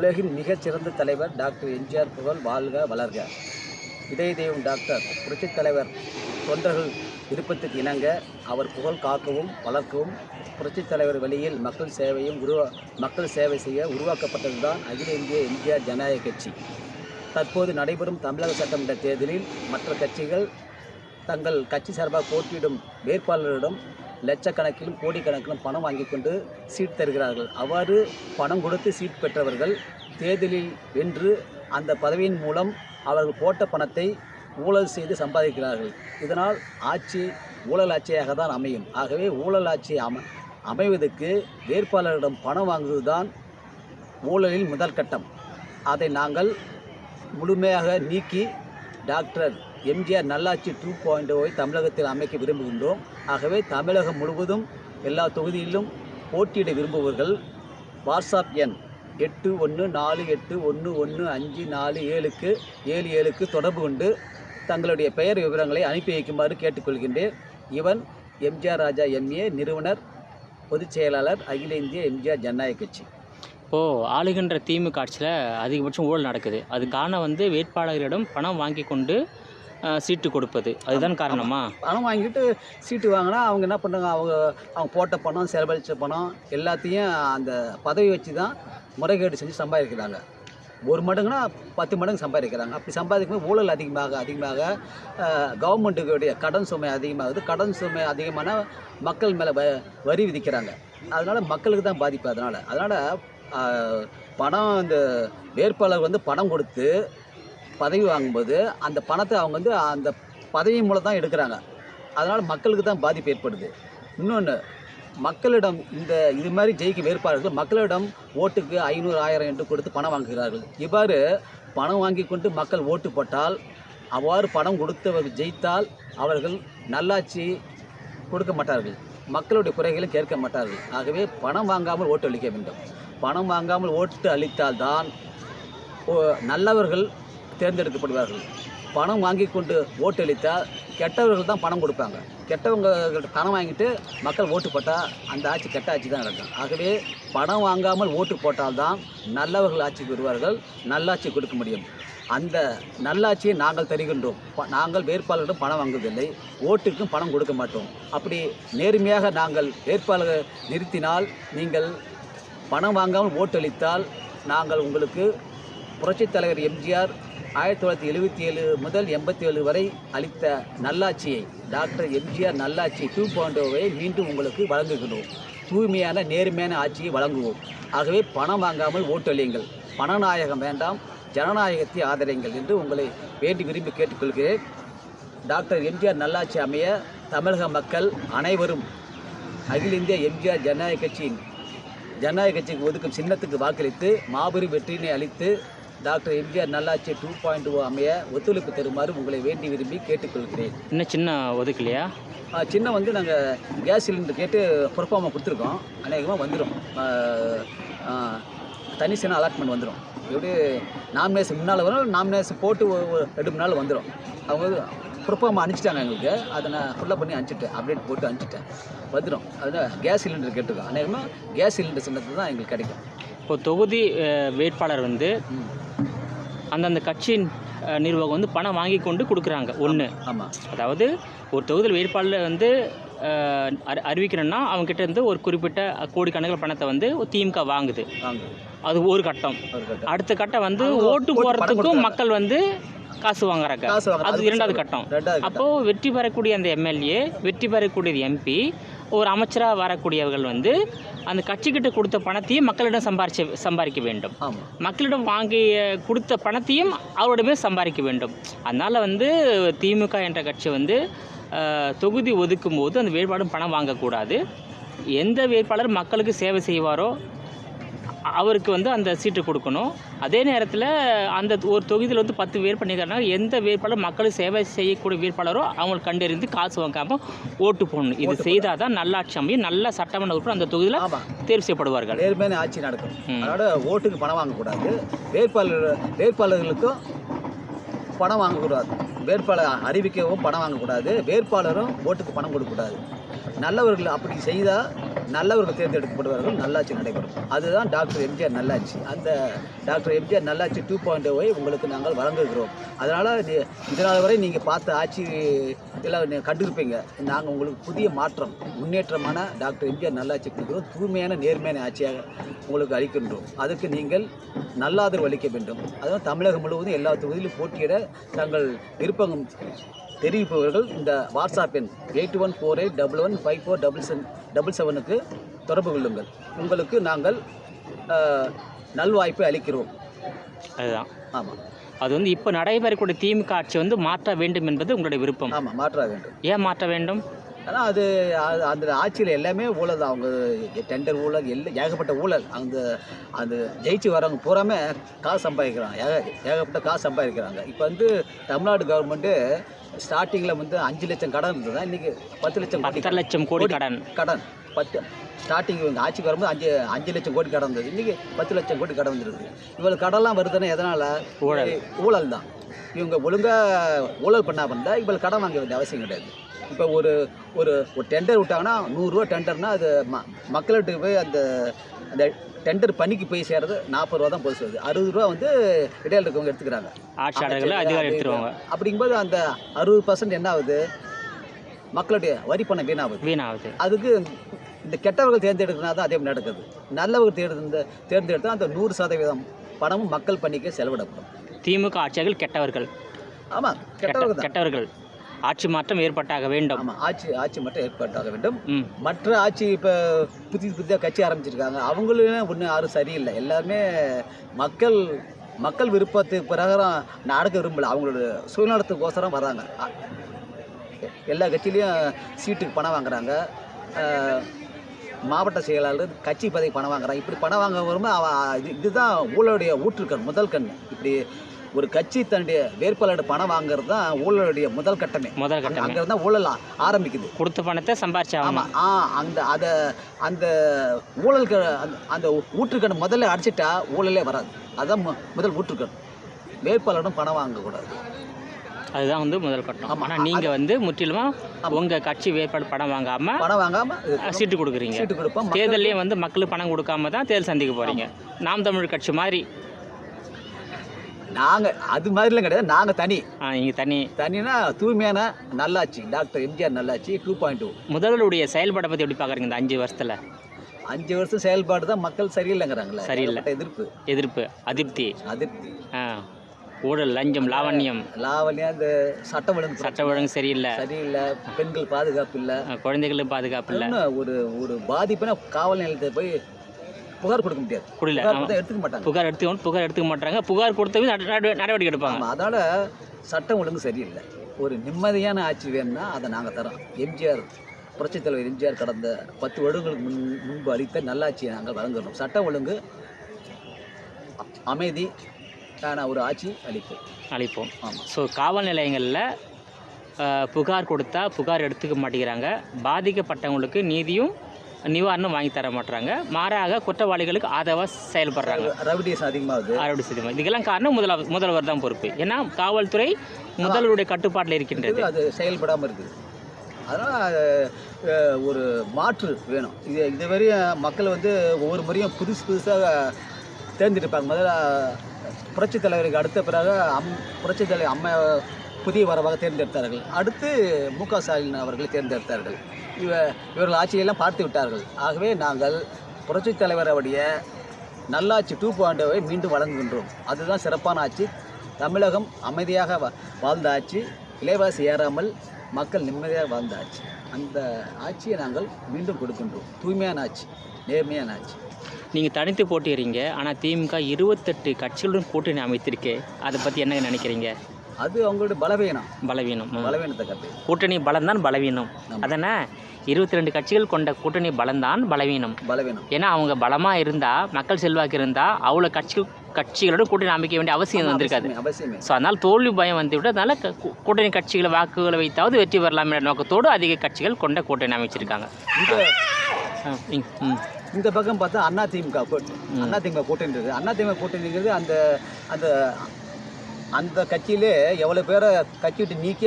உலகின் மிகச்சிறந்த தலைவர் டாக்டர் எம்ஜிஆர் புகழ் வாழ்க வளர்க. இதய தெய்வம் டாக்டர் புரட்சித் தலைவர் தொண்டர்கள் விருப்பத்துக்கு இணங்க அவர் புகழ் காக்கவும் வளர்க்கவும் புரட்சித் தலைவர் வழியில் மக்கள் சேவை செய்ய உருவாக்கப்பட்டதுதான் அகில இந்திய எம்ஜிஆர் ஜனநாயக கட்சி. தற்போது நடைபெறும் தமிழக சட்டமன்ற தேர்தலில் மற்ற கட்சிகள் தங்கள் கட்சி சார்பாக போட்டியிடும் வேட்பாளர்களிடம் லட்சக்கணக்கிலும் கோடிக்கணக்கிலும் பணம் வாங்கி கொண்டு சீட் தருகிறார்கள். அவ்வாறு பணம் கொடுத்து சீட் பெற்றவர்கள் தேர்தலில் வென்று அந்த பதவியின் மூலம் அவர்கள் போட்ட பணத்தை ஊழல் செய்து சம்பாதிக்கிறார்கள். இதனால் ஆட்சி ஊழல் ஆட்சியாக தான் அமையும். ஆகவே ஊழல் ஆட்சி அமைவதற்கு வேட்பாளரிடம் பணம் வாங்குவது தான் ஊழலில் முதல் கட்டம். அதை நாங்கள் முழுமையாக நீக்கி டாக்டர் எம்ஜிஆர் நல்லாட்சி 2.0 தமிழகத்தில் அமைக்க விரும்புகின்றோம். ஆகவே தமிழகம் முழுவதும் எல்லா தொகுதியிலும் போட்டியிட விரும்புபவர்கள் வாட்ஸ்அப் எண் 8148115477க்கு தொடர்பு கொண்டு தங்களுடைய பெயர் விவரங்களை அனுப்பி வைக்குமாறு கேட்டுக்கொள்கின்றேன். இவன் எம்ஜிஆர் ராஜா எம்ஏ, நிறுவனர், பொதுச் செயலாளர், அகில இந்திய எம்ஜிஆர் ஜனநாயக கட்சி. இப்போது ஆளுகின்ற திமுக ஆட்சியில் அதிகபட்சம் ஊழல் நடக்குது. அதுக்கான வேட்பாளர்களிடம் பணம் வாங்கி கொண்டு சீட்டு கொடுப்பது அதுதான் காரணமா? பணம் வாங்கிட்டு சீட்டு வாங்கினா அவங்க என்ன பண்ணுறாங்க, அவங்க போட்ட பணம், செலவழித்த பணம் எல்லாத்தையும் அந்த பதவி வச்சு தான் முறைகேடு செஞ்சு சம்பாதிக்கிறாங்க. 1 மடங்குனா 10 மடங்கு சம்பாதிக்கிறாங்க. அப்படி சம்பாதிக்கும்போது ஊழல் அதிகமாக கவர்மெண்ட்டுடைய கடன் சுமை அதிகமாகுது. கடன் சுமை அதிகமான மக்கள் மேலே வரி விதிக்கிறாங்க. அதனால் மக்களுக்கு தான் பாதிப்பு. அதனால் பணம் இந்த வேட்பாளர் பணம் கொடுத்து பதவி வாங்கும்போது அந்த பணத்தை அவங்க அந்த பதவி மூலம் தான் எடுக்கிறாங்க. அதனால் மக்களுக்கு தான் பாதிப்பு ஏற்படுது. இன்னொன்று, மக்களிடம் இது மாதிரி ஜெயிக்க வேட்பாளர்கள் மக்களிடம் ஓட்டுக்கு 500, 1000 என்று கொடுத்து பணம் வாங்குகிறார்கள். இவ்வாறு பணம் வாங்கி கொண்டு மக்கள் ஓட்டு போட்டால், அவ்வாறு பணம் கொடுத்தவர்கள் ஜெயித்தால் அவர்கள் நல்லாட்சி கொடுக்க மாட்டார்கள், மக்களுடைய குறைகளை கேட்க மாட்டார்கள். ஆகவே பணம் வாங்காமல் ஓட்டு அளிக்க வேண்டும். பணம் வாங்காமல் ஓட்டு அளித்தால்தான் நல்லவர்கள் தேர்ந்தெடுக்கப்படுவார்கள். பணம் வாங்கி கொண்டு ஓட்டு அளித்தால் கெட்டவர்கள் தான் பணம் கொடுப்பாங்க. கெட்டவங்க பணம் வாங்கிட்டு மக்கள் ஓட்டு போட்டால் அந்த ஆட்சி கெட்ட ஆட்சி தான் நடக்கும். ஆகவே பணம் வாங்காமல் ஓட்டு போட்டால்தான் நல்லவர்கள் ஆட்சிக்கு வருவார்கள், நல்லாட்சி கொடுக்க முடியும். அந்த நல்லாட்சியை நாங்கள் தருகின்றோம். நாங்கள் வேட்பாளரிடம் பணம் வாங்குவதில்லை, ஓட்டுக்கும் பணம் கொடுக்க மாட்டோம். அப்படி நேர்மையாக நாங்கள் வேட்பாளரை நிறுத்தினால், நீங்கள் பணம் வாங்காமல் ஓட்டளித்தால் நாங்கள் உங்களுக்கு புரட்சித் தலைவர் எம்ஜிஆர் 1977 முதல் 87 வரை அளித்த நல்லாட்சியை, டாக்டர் எம்ஜிஆர் நல்லாட்சி 2.0 மீண்டும் உங்களுக்கு வழங்குகிறோம். தூய்மையான நேர்மையான ஆட்சியை வழங்குவோம். ஆகவே பணம் வாங்காமல் ஓட்டளியுங்கள். பணநாயகம் வேண்டாம், ஜனநாயகத்தை ஆதரியுங்கள் என்று உங்களை வேண்டி விரும்பி கேட்டுக்கொள்கிறேன். டாக்டர் எம்ஜிஆர் நல்லாட்சி அமைய தமிழக மக்கள் அனைவரும் அகில இந்திய எம்ஜிஆர் ஜனநாயக கட்சிக்கு ஒதுக்கும் சின்னத்துக்கு வாக்களித்து மாபெரும் வெற்றியினை அளித்து டாக்டர் எம்ஜிஆர் நல்லாட்சி 2.0 அமைய ஒத்துழைப்பு தருமாறு உங்களை வேண்டி விரும்பி கேட்டுக்கொள்கிறேன். இன்னும் சின்ன ஒதுக்கலையா? சின்ன நாங்கள் கேஸ் சிலிண்டர் கேட்டு பொறுப்பாமல் கொடுத்துருக்கோம். அநேகமாக வந்துடும். தனி சின்ன அலாட்மெண்ட் வந்துடும். எப்படி நாமினேஷன் முன்னால் வரும், நாமினேஷன் போட்டு 2 நாள் வந்துடும். அவங்க பொறுப்பாமல் அனுப்பிச்சிட்டாங்க எங்களுக்கு. அதை நான் ஃபுல்லாக பண்ணி அனுப்பிச்சிட்டேன், அப்டேட் போட்டு அனுப்பிச்சிட்டேன், வந்துடும். அதுதான் கேஸ் சிலிண்டர் கேட்டிருக்கோம். அநேகமாக கேஸ் சிலிண்டர் சின்னத்து தான் எங்களுக்கு கிடைக்கும். இப்போ தொகுதி வேட்பாளர் அந்தந்த கட்சியின் நிர்வாகம் பணம் வாங்கி கொண்டு கொடுக்குறாங்க. ஒன்று, ஆமாம், அதாவது ஒரு தொகுதியில் வேட்பாளர் அறிவிக்கிறேன்னா அவங்ககிட்ட இருந்து ஒரு குறிப்பிட்ட கோடிக்கணக்கில் பணத்தை திமுக வாங்குது. அது ஒரு கட்டம். அடுத்த கட்டம் ஓட்டு போகிறதுக்கும் மக்கள் காசு வாங்குறாங்க. அது 2வது கட்டம். அப்போது வெற்றி பெறக்கூடிய அந்த எம்எல்ஏ, வெற்றி பெறக்கூடிய எம்பி, ஒரு அமைச்சராக வரக்கூடியவர்கள் அந்த கட்சிக்கிட்ட கொடுத்த பணத்தையும் மக்களிடம் சம்பாதிக்க வேண்டும். மக்களிடம் வாங்கி கொடுத்த பணத்தையும் அவரிடமே சம்பாதிக்க வேண்டும். அதனால் திமுக என்ற கட்சி தொகுதி ஒதுக்கும் போது அந்த வேட்பாளரும் பணம் வாங்கக்கூடாது. எந்த வேட்பாளர் மக்களுக்கு சேவை செய்வாரோ அவருக்கு அந்த சீட்டு கொடுக்கணும். அதே நேரத்தில் அந்த ஒரு தொகுதியில் 10 பேர் பண்ணிக்கிறாங்க. எந்த வேட்பாளர் மக்களுக்கு சேவை செய்யக்கூடிய வேட்பாளரோ அவங்களுக்கு கண்டறிந்து காசு வாங்காமல் ஓட்டு போடணும். இது செய்தால் தான் நல்லாட்சி அமையும். நல்ல சட்டமன்ற உறுப்பினர் அந்த தொகுதியில் தேர்வு செய்யப்படுவார்கள். நேர்மையான ஆட்சி நடக்கும். அதோட ஓட்டுக்கு பணம் வாங்கக்கூடாது, வேட்பாளர்களுக்கும் பணம் வாங்கக்கூடாது, வேட்பாளர் அறிவிக்கவும் பணம் வாங்கக்கூடாது, வேட்பாளரும் ஓட்டுக்கு பணம் கொடுக்கக்கூடாது. நல்லவர்கள் அப்படி செய்தால் நல்லவர்கள் தேர்ந்தெடுக்கப்படுவார்கள், நல்லாட்சி நடைபெறும். அதுதான் டாக்டர் எம்ஜிஆர் நல்லாட்சி. அந்த டாக்டர் எம்ஜிஆர் நல்லாட்சி 2.0 உங்களுக்கு நாங்கள் வழங்குகிறோம். அதனால் இதனால் வரை நீங்கள் பார்த்த ஆட்சி எல்லாம் கண்டிருப்பீங்க. நாங்கள் உங்களுக்கு புதிய மாற்றம், முன்னேற்றமான டாக்டர் எம்ஜிஆர் நல்லாட்சி கொடுக்கிறோம். தூய்மையான நேர்மையான ஆட்சியாக உங்களுக்கு அளிக்கின்றோம். அதுக்கு நீங்கள் நல்ல ஆதரவு அளிக்க வேண்டும். அதுவும் தமிழகம் முழுவதும் எல்லா தொகுதியிலும் போட்டியிட தங்கள் விருப்பம் தெரிவிப்பவர்கள் இந்த வாட்ஸ்அப் எண் 8148115477க்கு தொடர்பு கொள்ளுங்கள். உங்களுக்கு நாங்கள் நல்வாய்ப்பை அளிக்கிறோம். அதுதான். ஆமாம், அது வந்து இப்போ நடைபெறக்கூடிய திமுக ஆட்சி மாற்ற வேண்டும் என்பது உங்களுடைய விருப்பம். ஆமாம், மாற்ற வேண்டும். ஏன் மாற்ற வேண்டும்? ஆனால் அது அந்த ஆட்சியில் எல்லாமே ஊழல் தான். அவங்க டெண்டர் ஊழல், ஏகப்பட்ட ஊழல். அந்த ஜெயிச்சு வரவங்க பூராமே காசு சம்பாதிக்கிறாங்க, ஏகப்பட்ட காசு சம்பாதிக்கிறாங்க. இப்போ தமிழ்நாடு கவர்மெண்ட்டு ஸ்டார்டிங்கில் 5 லட்சம் கடன் இருந்தது, இன்றைக்கி 10 லட்சம் கோடி கடன். 10 ஸ்டார்டிங் இவங்க ஆட்சிக்கு வரும்போது 5 லட்சம் கோடி கடன் இருந்தது, இன்றைக்கி 10 லட்சம் கோடி கடன் வந்துருக்கு. இவ்வளோ கடன்லாம் வருதுன்னா எதனால்? ஊழல் தான். இவங்க ஒழுங்காக ஊழல் பண்ணால் இவ்வளோ கடன் வாங்க வேண்டிய அவசியம் கிடையாது. இப்போ ஒரு ஒரு ஒரு டெண்டர் விட்டாங்கன்னா 100 ரூபா டெண்டர்னால் அது மக்கள்கிட்ட போய் அந்த டெண்டர் பணிக்கு போய் சேர்றது 40 ரூபா தான் போய் சேருது. 60 ரூபா இடையில இருக்கவங்க எடுத்துக்கிறாங்க, அதிகாரம் எடுத்துருவாங்க. அப்படிங்கும்போது அந்த 60% என்ன ஆகுது? மக்களுடைய வரி பணம் வீணாகுது. அதுக்கு இந்த கெட்டவர்கள் தேர்ந்தெடுக்கிறனா தான் அதே மாதிரி நடக்குது. நல்லவர்கள் தேர்ந்தெடுத்தால் அந்த 100% பணமும் மக்கள் பணிக்கு செலவிடப்படும். திமுக ஆட்சியாளர்கள் கெட்டவர்கள். ஆமாம், கெட்டவர்கள். ஆட்சி மாற்றம் ஏற்பட்டாக வேண்டும். ஆமாம், ஆட்சி மாற்றம் ஏற்பட்டாக வேண்டும். மற்ற ஆட்சி இப்போ புதிதாக கட்சி ஆரம்பிச்சிருக்காங்க, அவங்களும் ஒன்றும் யாரும் சரியில்லை. எல்லாருமே மக்கள் விருப்பத்துக்கு பிரகாரம் நடக்க விரும்பலை, அவங்களோட சுயநலத்துக்கோசரம் வராங்க. எல்லா கட்சியிலையும் சீட்டுக்கு பணம் வாங்குறாங்க, மாவட்ட செயலாளர் கட்சி பதவி பணம் வாங்குறாங்க. இப்படி பணம் வாங்க வரும்போது இதுதான் ஊழலுடைய ஊற்றுக்கண், முதல் கண். இப்படி ஒரு கட்சி தன்னுடைய வேட்பாளர் பணம் வாங்குறது தான் ஊழலுடைய முதல் கட்டமே. அங்கே தான் ஊழல் ஆரம்பிக்குது. கொடுத்த பணத்தை சம்பாரிச்சா. ஆமாம், அந்த ஊழலுக்கு அந்த ஊற்றுக்கண் முதல்ல அடிச்சிட்டா ஊழலே வராது. அதுதான் முதல் ஊற்றுக்கண். வேட்பாளரும் பணம் வாங்கக்கூடாது, அதுதான் முதல் கட்டம். ஆனால் நீங்கள் முற்றிலுமாக உங்கள் கட்சி வேட்பாளர் பணம் வாங்காமல் சீட்டு கொடுக்குறீங்க. சீட்டு கொடுப்போம். தேர்தலையும் மக்களுக்கு பணம் கொடுக்காம தான் தேர்தல் சந்திக்க போகிறீங்க. நாம் தமிழர் கட்சி மாதிரி நாங்கள் அது மாதிரிலாம் கிடையாது. நாங்கள் நீங்கள் தனினா தூய்மையான நல்லாட்சி, டாக்டர் எம்ஜிஆர் நல்லாட்சி 2.0. முதல்வருடைய செயல்பாடை பற்றி எப்படி பார்க்குறீங்க? இந்த 5 வருஷத்தில் 5 வருஷம் செயல்பாடு தான் மக்கள் சரியில்லைங்கிறாங்களே. சரியில்லை. எதிர்ப்பு அதிருப்தி. ஊழல், லஞ்சம், லாவண்யம், இந்த சட்ட ஒழுங்கு சரியில்லை. பெண்கள் பாதுகாப்பு இல்லை, குழந்தைகளுக்கு பாதுகாப்பு இல்லை. ஒரு பாதிப்புனா காவல் நிலையத்தை போய் புகார் கொடுக்க முடியாது. புகார் எடுத்துக்க மாட்டாங்க. புகார் கொடுத்தவங்க நடவடிக்கை எடுப்பாங்க. அதனால் சட்டம் ஒழுங்கு சரியில்லை. ஒரு நிம்மதியான ஆட்சி வேணும்னா அதை நாங்கள் தரோம். புரட்சித் தலைவர் எம்ஜிஆர் கடந்த 10 வருடங்களுக்கு முன்பு அளித்த நல்லாட்சியை நாங்கள் வழங்குகிறோம். சட்டம் ஒழுங்கு, அமைதி ஒரு ஆட்சி அளிப்போம். ஆமாம். ஸோ காவல் நிலையங்களில் புகார் கொடுத்தா புகார் எடுத்துக்க மாட்டேங்கிறாங்க. பாதிக்கப்பட்டவங்களுக்கு நீதியும் நிவாரணம் வாங்கி தர மாட்டாங்க. மாறாக குற்றவாளிகளுக்கு ஆதரவாக செயல்படுறாங்க. ரவுடிஸ் அதிகமாக. இதுக்கெல்லாம் காரணம் முதல்வர் தான் பொறுப்பு. ஏன்னா காவல்துறை முதல்வருடைய கட்டுப்பாட்டில் இருக்கின்றது. அது செயல்படாமல் இருக்குது. அதனால் ஒரு மாற்று வேணும். இதுவரையும் மக்கள் ஒவ்வொரு முறையும் புதுசாக தேர்ந்தெடுப்பாங்க. முதல்ல புரட்சித் தலைவருக்கு அடுத்த பிறகு புரட்சித் தலைவர் அம்மா புதிய வரவாக தேர்ந்தெடுத்தார்கள். அடுத்து மு.க. ஸ்டாலின் அவர்களை தேர்ந்தெடுத்தார்கள். இவர்கள் ஆட்சியெல்லாம் பார்த்து விட்டார்கள். ஆகவே நாங்கள் புரட்சித் தலைவருடைய நல்லாட்சி 2.0 மீண்டும் வழங்குகின்றோம். அதுதான் சிறப்பான ஆட்சி. தமிழகம் அமைதியாக வாழ்ந்த ஆட்சி, விலைவாசி ஏறாமல் மக்கள் நிம்மதியாக வாழ்ந்த ஆட்சி. அந்த ஆட்சியை நாங்கள் மீண்டும் கொடுக்கின்றோம். தூய்மையான ஆட்சி, நேர்மையான ஆட்சி. நீங்கள் தனித்து போட்டிடுறீங்க, ஆனால் திமுக 28 கட்சிகளுடன் கூட்டணி அமைத்திருக்கே, அதை பற்றி என்ன நினைக்கிறீங்க? அது அவங்களுடைய பலவீனத்தை கட்டு. கூட்டணி பலம்தான் பலவீனம். அதனை 22 கட்சிகள் கொண்ட கூட்டணி பலம்தான் பலவீனம். ஏன்னா அவங்க பலமாக இருந்தால், மக்கள் செல்வாக்கு இருந்தால், அவ்வளோ கட்சிகளோட கூட்டணி அமைக்க வேண்டிய அவசியம் வந்திருக்காது. ஸோ அதனால் தோல்வி பயம் வந்துவிட்டு, அதனால் கூட்டணி கட்சிகளை வாக்குகளை வைத்தாவது வெற்றி பெறலாம் என்ற நோக்கத்தோடு அதிக கட்சிகள் கொண்ட கூட்டணி அமைச்சிருக்காங்க. இந்த பக்கம் பார்த்தா அதிமுக கூட்டணி இருக்குது. அதிமுக கூட்டணிங்கிறது அந்த அந்த கட்சியிலே எவ்வளோ பேரை கட்சி விட்டு நீக்கி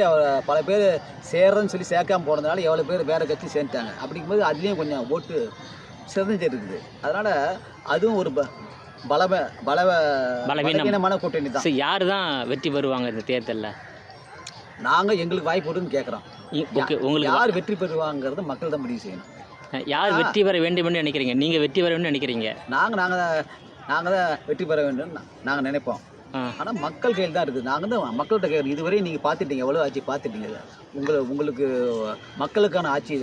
பல பேர் சேர்றன்னு சொல்லி சேர்க்காம போனதுனால எவ்வளோ பேர் வேறு கட்சி சேர்ந்துட்டாங்க. அப்படிங்கும்போது அதுலேயும் கொஞ்சம் ஓட்டு சிறந்து இருக்குது. அதனால் அதுவும் ஒரு பலவீனமான கூட்டணி தான். யார் தான் வெற்றி பெறுவாங்க இந்த தேர்தலில்? நாங்கள் எங்களுக்கு வாய்ப்பு வரும்னு கேட்குறோம். உங்களுக்கு யார் வெற்றி பெறுவாங்கிறது மக்கள் தான் முடிவு செய்யணும். யார் வெற்றி பெற வேண்டும் என்று நினைக்கிறீங்க? நீங்கள் வெற்றி பெற வேண்டும் நினைக்கிறீங்க? நாங்கள் தான் வெற்றி பெற வேண்டும் நாங்கள் நினைப்போம். ஆனால் மக்கள் கையில் தான் இருக்குது. நாங்கள் தான் மக்கள்கிட்ட கேட்குறோம். இதுவரை நீங்கள் பார்த்துட்டீங்க, எவ்வளோ ஆட்சி பார்த்துட்டீங்க. உங்களுக்கு மக்களுக்கான ஆட்சி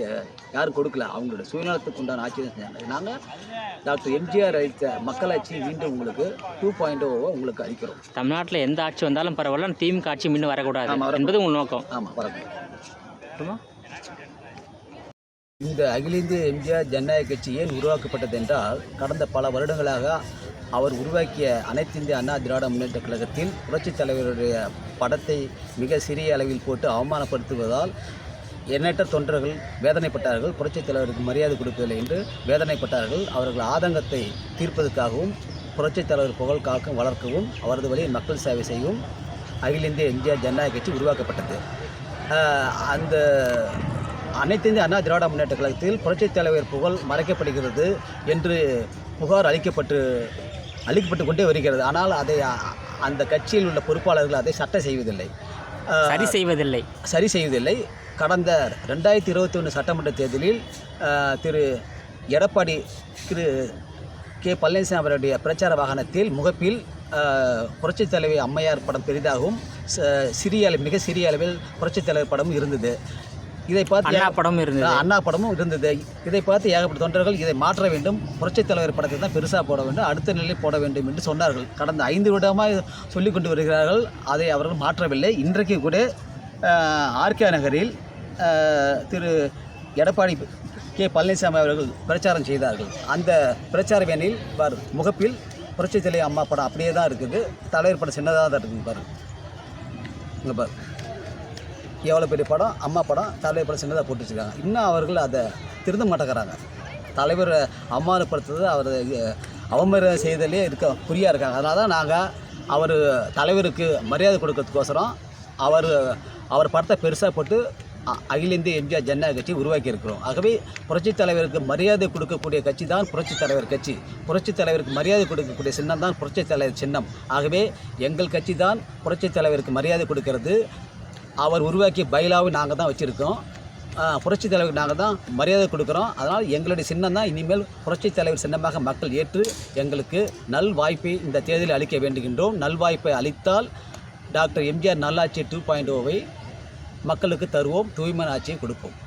யாரும் கொடுக்கல. அவங்களோட சுயநலத்துக்கு உண்டான ஆட்சி தான் செஞ்சாங்க. நாங்கள் டாக்டர் எம்ஜிஆர் அளித்த மக்களாட்சி மீண்டும் உங்களுக்கு 2.0 உங்களுக்கு அளிக்கிறோம். தமிழ்நாட்டில் எந்த ஆட்சி வந்தாலும் பரவாயில்ல, திமுக ஆட்சி மீண்டும் வரக்கூடாது என்பது உங்கள் நோக்கம். ஆமாம், வரக்கூடாது. இந்த அகில இந்திய எம்ஜிஆர் ஜனநாயக கட்சி ஏன் உருவாக்கப்பட்டது என்றால், கடந்த பல வருடங்களாக அவர் உருவாக்கிய அனைத்து இந்திய அண்ணா திராவிட முன்னேற்ற கழகத்தில் புரட்சித் தலைவருடைய படத்தை மிக சிறிய அளவில் போட்டு அவமானப்படுத்துவதால் எண்ணற்ற தொண்டர்கள் வேதனைப்பட்டார்கள். புரட்சித் தலைவருக்கு மரியாதை கொடுக்கவில்லை என்று வேதனைப்பட்டார்கள். அவர்கள் ஆதங்கத்தை தீர்ப்பதற்காகவும் புரட்சித் தலைவர் புகழ் காக்கும் வளர்க்கவும் அவரது வழியில் மக்கள் சேவை செய்யவும் அகில இந்திய எம்ஜிஆர் ஜனநாயக கட்சி உருவாக்கப்பட்டது. அந்த அனைத்து இந்திய அண்ணா திராவிட முன்னேற்ற கழகத்தில் புரட்சித் தலைவர் புகழ் மறைக்கப்படுகிறது என்று புகார் அளிக்கப்பட்டு கொண்டே வருகிறது. ஆனால் அதை அந்த கட்சியில் உள்ள பொறுப்பாளர்கள் அதை சரி செய்வதில்லை. கடந்த 2021 சட்டமன்ற தேர்தலில் திரு எடப்பாடி கே பழனிசாமி அவருடைய பிரச்சார வாகனத்தில் முகப்பில் புரட்சித் தலைவி அம்மையார் படம் பெரிதாகவும் மிக சிறிய அளவில் புரட்சித் தலைவர் படமும் இருந்தது. இதை பார்த்து அண்ணா படமும் இருந்தது. இதை பார்த்து ஏகப்பட்ட தொண்டர்கள் இதை மாற்ற வேண்டும், புரட்சித் தலைவர் படத்தை தான் பெருசாக போட வேண்டும், அடுத்த நிலையில் போட வேண்டும் என்று சொன்னார்கள். கடந்த 5 வருடமாக சொல்லிக் கொண்டு வருகிறார்கள். அதை அவர்கள் மாற்றவில்லை. இன்றைக்கு கூட ஆர்கே நகரில் திரு எடப்பாடி கே பழனிசாமி அவர்கள் பிரச்சாரம் செய்தார்கள். அந்த பிரச்சார வேனில் முகப்பில் புரட்சித் தலைவி அம்மா படம் அப்படியே தான் இருக்குது. தலைவர் படம் சின்னதாக தான் இருக்குது. பாரு இங்கே பாரு, எவ்வளோ பெரிய படம், அம்மா படம், தலைவர் படம் சின்னதாக போட்டு வச்சுருக்காங்க. இன்னும் அவர்கள் அதை திருந்த மாட்டேங்கிறாங்க. தலைவர் அவமானப்படுத்துறது, அவர் அவமரியாதை செய்தலே குறியாக இருக்காங்க. அதனால தான் நாங்கள் அவர் தலைவருக்கு மரியாதை கொடுக்கறதுக்கோசரம் அவர் படத்தை பெருசாக போட்டு அகில இந்திய எம்ஜிஆர் ஜனநாயக கட்சி உருவாக்கி இருக்கிறோம். ஆகவே புரட்சித் தலைவருக்கு மரியாதை கொடுக்கக்கூடிய கட்சி தான் புரட்சித் தலைவர் கட்சி. புரட்சித் தலைவருக்கு மரியாதை கொடுக்கக்கூடிய சின்னம் தான் புரட்சித் தலைவர் சின்னம். ஆகவே எங்கள் கட்சி தான் புரட்சித் தலைவருக்கு மரியாதை கொடுக்கிறது. அவர் உருவாக்கிய பைலாவை நாங்கள் தான் வச்சுருக்கோம். புரட்சித் தலைவருக்கு நாங்கள் தான் மரியாதை கொடுக்குறோம். அதனால் எங்களுடைய சின்னம் தான் இனிமேல் புரட்சித் தலைவர் சின்னமாக மக்கள் ஏற்று எங்களுக்கு நல்வாய்ப்பை இந்த தேர்தலில் அளிக்க வேண்டுகின்றோம். நல்வாய்ப்பை அளித்தால் டாக்டர் எம்ஜிஆர் நல்லாட்சி 2.0 மக்களுக்கு தருவோம், தூய்மையான ஆட்சியை கொடுப்போம்.